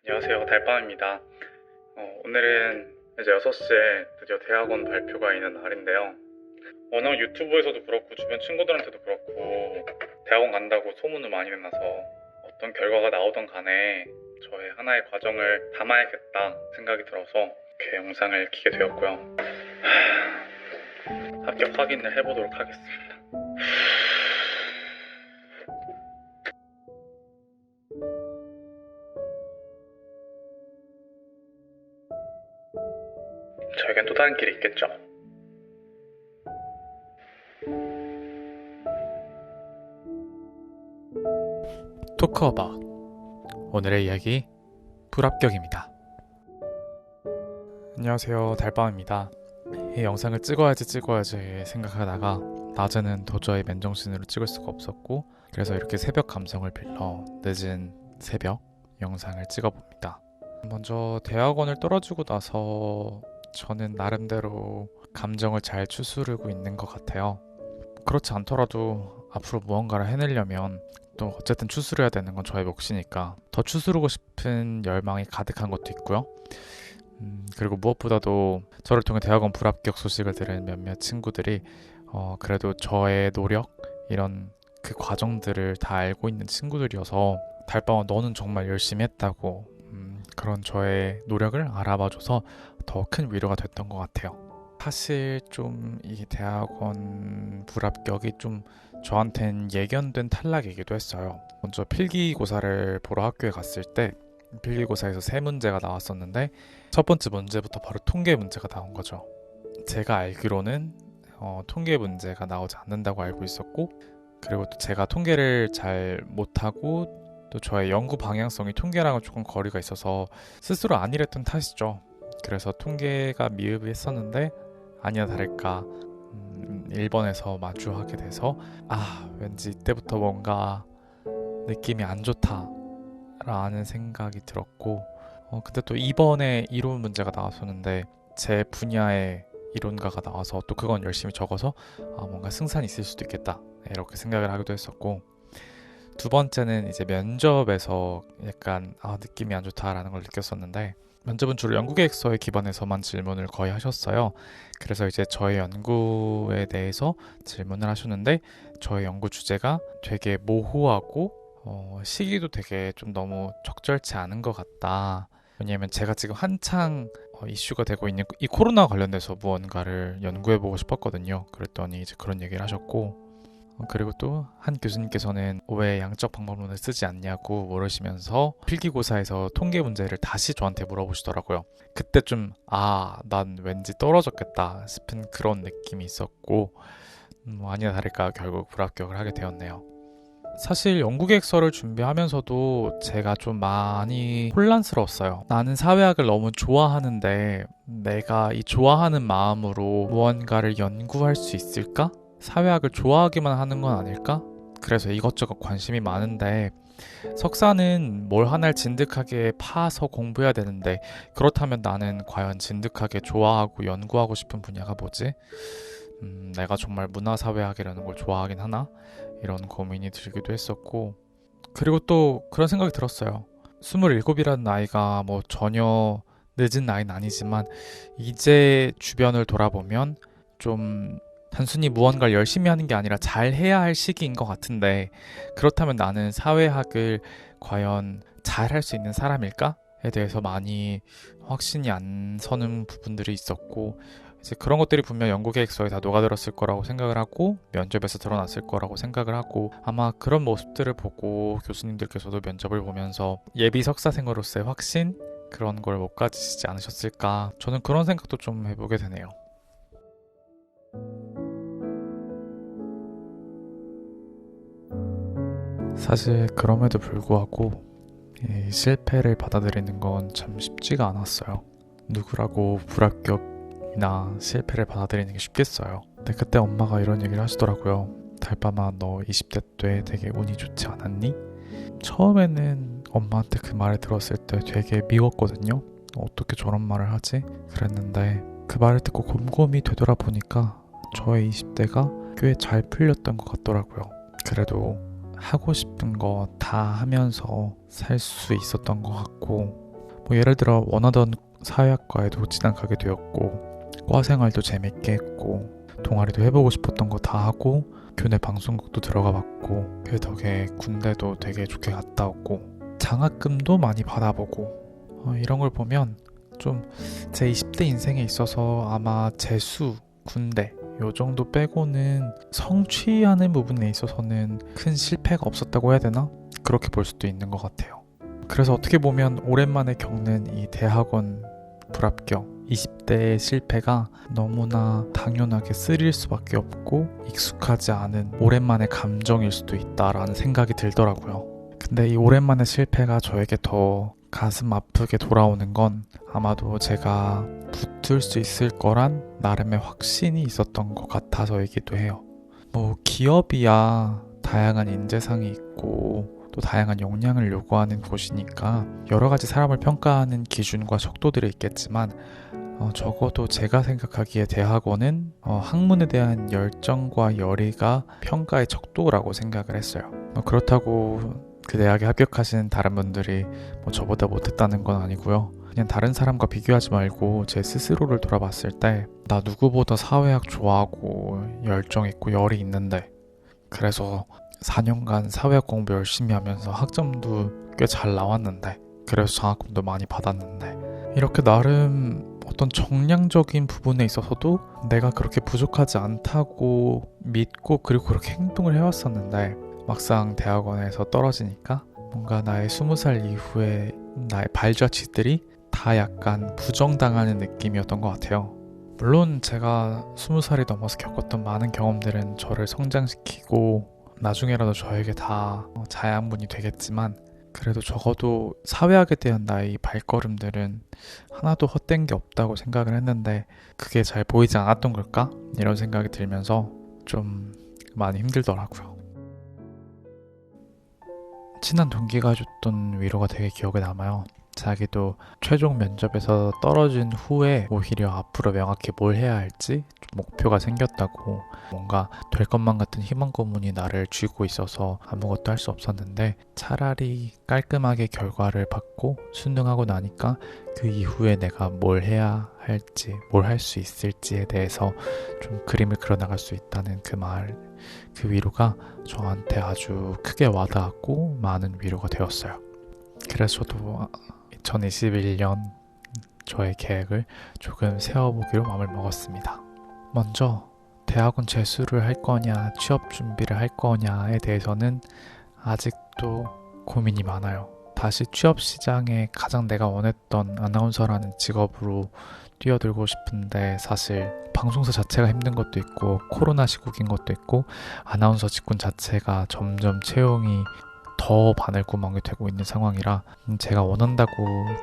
안녕하세요. 달밤입니다. 오늘은 이제 6시에 드디어 대학원 발표가 있는 날인데요. 워낙 유튜브에서도 그렇고 주변 친구들한테도 그렇고 대학원 간다고 소문을 많이 내놔서 어떤 결과가 나오던 간에 저의 하나의 과정을 담아야겠다 생각이 들어서 이렇게 영상을 켜게 되었고요. 합격 확인을 해보도록 하겠습니다. 저에겐 또 다른 길이 있겠죠. 토크어바 오늘의 이야기 불합격입니다. 안녕하세요, 달밤입니다. 이 영상을 찍어야지 생각하다가 낮에는 도저히 맨정신으로 찍을 수가 없었고, 그래서 이렇게 새벽 감성을 빌려 늦은 새벽 영상을 찍어봅니다. 먼저 대학원을 떨어지고 나서 저는 나름대로 감정을 잘 추스르고 있는 것 같아요. 그렇지 않더라도 앞으로 무언가를 해내려면 또 어쨌든 추스려야 되는 건 저의 몫이니까 더 추스르고 싶은 열망이 가득한 것도 있고요. 그리고 무엇보다도 저를 통해 대학원 불합격 소식을 들은 몇몇 친구들이 그래도 저의 노력, 이런 그 과정들을 다 알고 있는 친구들이어서 달방아 너는 정말 열심히 했다고 그런 저의 노력을 알아봐줘서 더 큰 위로가 됐던 것 같아요. 사실 좀 이 대학원 불합격이 좀 저한텐 예견된 탈락이기도 했어요. 먼저 필기고사를 보러 학교에 갔을 때 필기고사에서 세 문제가 나왔었는데 첫 번째 문제부터 바로 통계 문제가 나온 거죠. 제가 알기로는 통계 문제가 나오지 않는다고 알고 있었고, 그리고 또 제가 통계를 잘 못하고 또 저의 연구 방향성이 통계랑은 조금 거리가 있어서 스스로 안일했던 탓이죠. 그래서 통계가 미흡했었는데 아니나 다를까 1번에서 마주하게 돼서 왠지 이때부터 뭔가 느낌이 안 좋다라는 생각이 들었고, 근데 또 2번에 이론 문제가 나왔었는데 제 분야의 이론가가 나와서 또 그건 열심히 적어서 뭔가 승산이 있을 수도 있겠다 이렇게 생각을 하기도 했었고, 두 번째는 이제 면접에서 약간 느낌이 안 좋다라는 걸 느꼈었는데, 면접은 주로 연구계획서에 기반해서만 질문을 거의 하셨어요. 그래서 이제 저의 연구에 대해서 질문을 하셨는데 저의 연구 주제가 되게 모호하고 시기도 되게 좀 너무 적절치 않은 것 같다. 왜냐하면 제가 지금 한창 이슈가 되고 있는 이 코로나 관련돼서 무언가를 연구해보고 싶었거든요. 그랬더니 이제 그런 얘기를 하셨고, 그리고 또 한 교수님께서는 왜 양적 방법론을 쓰지 않냐고 물으시면서 필기고사에서 통계 문제를 다시 저한테 물어보시더라고요. 그때 좀 난 왠지 떨어졌겠다 싶은 그런 느낌이 있었고, 아니나 다를까 결국 불합격을 하게 되었네요. 사실 연구계획서를 준비하면서도 제가 좀 많이 혼란스러웠어요. 나는 사회학을 너무 좋아하는데 내가 이 좋아하는 마음으로 무언가를 연구할 수 있을까? 사회학을 좋아하기만 하는 건 아닐까? 그래서 이것저것 관심이 많은데 석사는 뭘 하나를 진득하게 파서 공부해야 되는데, 그렇다면 나는 과연 진득하게 좋아하고 연구하고 싶은 분야가 뭐지? 내가 정말 문화사회학이라는 걸 좋아하긴 하나? 이런 고민이 들기도 했었고, 그리고 또 그런 생각이 들었어요. 27이라는 나이가 뭐 전혀 늦은 나이는 아니지만 이제 주변을 돌아보면 좀 단순히 무언가를 열심히 하는 게 아니라 잘 해야 할 시기인 것 같은데, 그렇다면 나는 사회학을 과연 잘 할 수 있는 사람일까?에 대해서 많이 확신이 안 서는 부분들이 있었고, 이제 그런 것들이 분명 연구계획서에 다 녹아들었을 거라고 생각을 하고 면접에서 드러났을 거라고 생각을 하고, 아마 그런 모습들을 보고 교수님들께서도 면접을 보면서 예비 석사생으로서의 확신? 그런 걸 못 가지시지 않으셨을까, 저는 그런 생각도 좀 해보게 되네요. 사실 그럼에도 불구하고 이 실패를 받아들이는 건 참 쉽지가 않았어요. 누구라고 불합격이나 실패를 받아들이는 게 쉽겠어요. 근데 그때 엄마가 이런 얘기를 하시더라고요. 달밤아, 너 20대 때 되게 운이 좋지 않았니? 처음에는 엄마한테 그 말을 들었을 때 되게 미웠거든요. 어떻게 저런 말을 하지? 그랬는데 그 말을 듣고 곰곰이 되돌아보니까 저의 20대가 꽤 잘 풀렸던 것 같더라고요. 그래도 하고 싶은 거 다 하면서 살 수 있었던 것 같고, 뭐 예를 들어 원하던 사회학과에도 진학하게 되었고, 과 생활도 재밌게 했고, 동아리도 해보고 싶었던 거 다 하고, 교내 방송국도 들어가 봤고, 그 덕에 군대도 되게 좋게 갔다 오고, 장학금도 많이 받아보고, 이런 걸 보면 좀 제 20대 인생에 있어서 아마 재수, 군대 요 정도 빼고는 성취하는 부분에 있어서는 큰 실패가 없었다고 해야 되나? 그렇게 볼 수도 있는 것 같아요. 그래서 어떻게 보면 오랜만에 겪는 이 대학원 불합격 20대의 실패가 너무나 당연하게 쓰릴 수밖에 없고 익숙하지 않은 오랜만의 감정일 수도 있다라는 생각이 들더라고요. 근데 이 오랜만의 실패가 저에게 더 가슴 아프게 돌아오는 건 아마도 제가 붙을 수 있을 거란 나름의 확신이 있었던 것 같아서이기도 해요. 뭐 기업이야 다양한 인재상이 있고 또 다양한 역량을 요구하는 곳이니까 여러 가지 사람을 평가하는 기준과 척도들이 있겠지만 적어도 제가 생각하기에 대학원은 학문에 대한 열정과 열의가 평가의 척도라고 생각을 했어요. 그렇다고 그 대학에 합격하신 다른 분들이 뭐 저보다 못했다는 건 아니고요. 그냥 다른 사람과 비교하지 말고 제 스스로를 돌아봤을 때 나 누구보다 사회학 좋아하고 열정 있고 열이 있는데 그래서 4년간 사회학 공부 열심히 하면서 학점도 꽤 잘 나왔는데 그래서 장학금도 많이 받았는데 이렇게 나름 어떤 정량적인 부분에 있어서도 내가 그렇게 부족하지 않다고 믿고 그리고 그렇게 행동을 해왔었는데 막상 대학원에서 떨어지니까 뭔가 나의 20살 이후에 나의 발자취들이 다 약간 부정당하는 느낌이었던 것 같아요. 물론 제가 20살이 넘어서 겪었던 많은 경험들은 저를 성장시키고 나중에라도 저에게 다 자양분이 되겠지만 그래도 적어도 사회학에 대한 나의 발걸음들은 하나도 헛된 게 없다고 생각을 했는데 그게 잘 보이지 않았던 걸까? 이런 생각이 들면서 좀 많이 힘들더라고요. 친한 동기가 줬던 위로가 되게 기억에 남아요. 자기도 최종 면접에서 떨어진 후에 오히려 앞으로 명확히 뭘 해야 할지 좀 목표가 생겼다고 뭔가 될 것만 같은 희망 고문이 나를 쥐고 있어서 아무것도 할 수 없었는데 차라리 깔끔하게 결과를 받고 수능하고 나니까 그 이후에 내가 뭘 해야 할지 뭘 할 수 있을지에 대해서 좀 그림을 그려나갈 수 있다는 그 말, 그 위로가 저한테 아주 크게 와닿았고 많은 위로가 되었어요. 그래서 저도 2021년 저의 계획을 조금 세워보기로 마음을 먹었습니다. 먼저 대학원 재수를 할 거냐 취업 준비를 할 거냐에 대해서는 아직도 고민이 많아요. 다시 취업 시장에 가장 내가 원했던 아나운서라는 직업으로 뛰어들고 싶은데 사실 방송사 자체가 힘든 것도 있고 코로나 시국인 것도 있고 아나운서 직군 자체가 점점 채용이 더 바늘구멍이 되고 있는 상황이라 제가 원한다고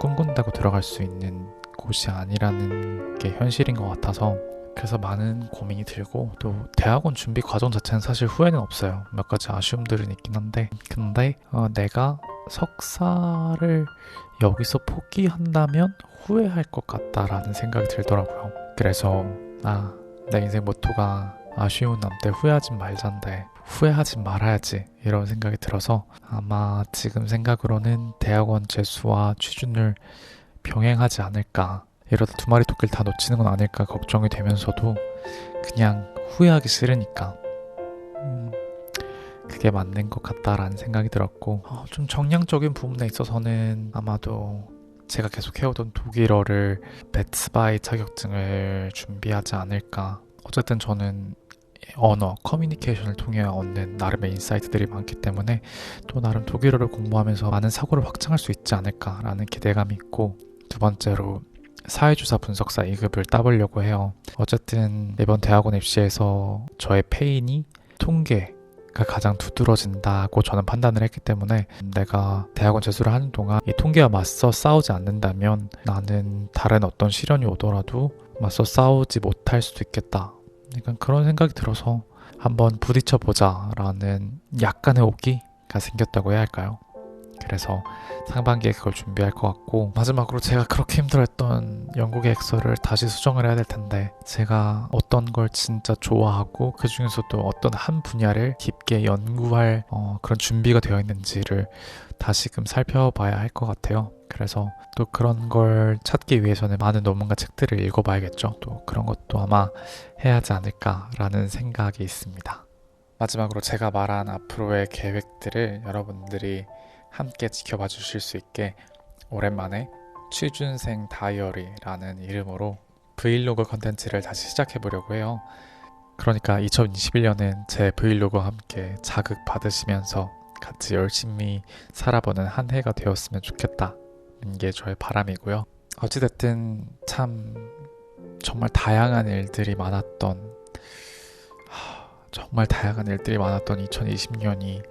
꿈꾼다고 들어갈 수 있는 곳이 아니라는 게 현실인 것 같아서 그래서 많은 고민이 들고 또 대학원 준비 과정 자체는 사실 후회는 없어요. 몇 가지 아쉬움들은 있긴 한데 근데 내가 석사를 여기서 포기한다면 후회할 것 같다라는 생각이 들더라고요. 그래서 내 인생 모토가 아쉬운 남 때 후회하지 말자인데 후회하지 말아야지 이런 생각이 들어서 아마 지금 생각으로는 대학원 재수와 취준을 병행하지 않을까 이러다 두 마리 토끼를 다 놓치는 건 아닐까 걱정이 되면서도 그냥 후회하기 싫으니까 그게 맞는 것 같다라는 생각이 들었고 좀 정량적인 부분에 있어서는 아마도 제가 계속 해오던 독일어를 베츠바이 자격증을 준비하지 않을까. 어쨌든 저는 언어, 커뮤니케이션을 통해 얻는 나름의 인사이트들이 많기 때문에 또 나름 독일어를 공부하면서 많은 사고를 확장할 수 있지 않을까라는 기대감이 있고 두 번째로 사회주사 분석사 2급을 따보려고 해요. 어쨌든 이번 대학원 입시에서 저의 페인이 통계가 가장 두드러진다고 저는 판단을 했기 때문에 내가 대학원 재수를 하는 동안 이 통계와 맞서 싸우지 않는다면 나는 다른 어떤 시련이 오더라도 맞서 싸우지 못할 수도 있겠다. 약간 그런 생각이 들어서 한번 부딪혀보자 라는 약간의 오기가 생겼다고 해야 할까요? 그래서 상반기에 그걸 준비할 것 같고 마지막으로 제가 그렇게 힘들어했던 연구 계획서를 다시 수정을 해야 될 텐데 제가 어떤 걸 진짜 좋아하고 그 중에서도 어떤 한 분야를 깊게 연구할 그런 준비가 되어 있는지를 다시금 살펴봐야 할 것 같아요. 그래서 또 그런 걸 찾기 위해서는 많은 논문과 책들을 읽어봐야겠죠. 또 그런 것도 아마 해야 하지 않을까라는 생각이 있습니다. 마지막으로 제가 말한 앞으로의 계획들을 여러분들이 함께 지켜봐 주실 수 있게 오랜만에 취준생 다이어리라는 이름으로 브이로그 컨텐츠를 다시 시작해 보려고 해요. 그러니까 2021년은 제 브이로그와 함께 자극 받으시면서 같이 열심히 살아보는 한 해가 되었으면 좋겠다는 게 저의 바람이고요. 어찌됐든 참 정말 다양한 일들이 많았던 2020년이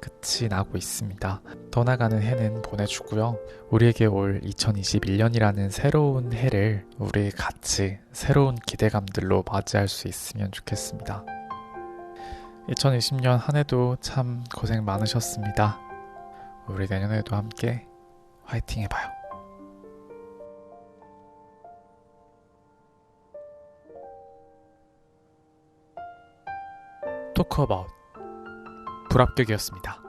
끝이 나고 있습니다. 떠나가는 해는 보내주고요. 우리에게 올 2021년이라는 새로운 해를 우리 같이 새로운 기대감들로 맞이할 수 있으면 좋겠습니다. 2020년 한 해도 참 고생 많으셨습니다. 우리 내년에도 함께 화이팅 해봐요. 토크 어바웃 불합격이었습니다.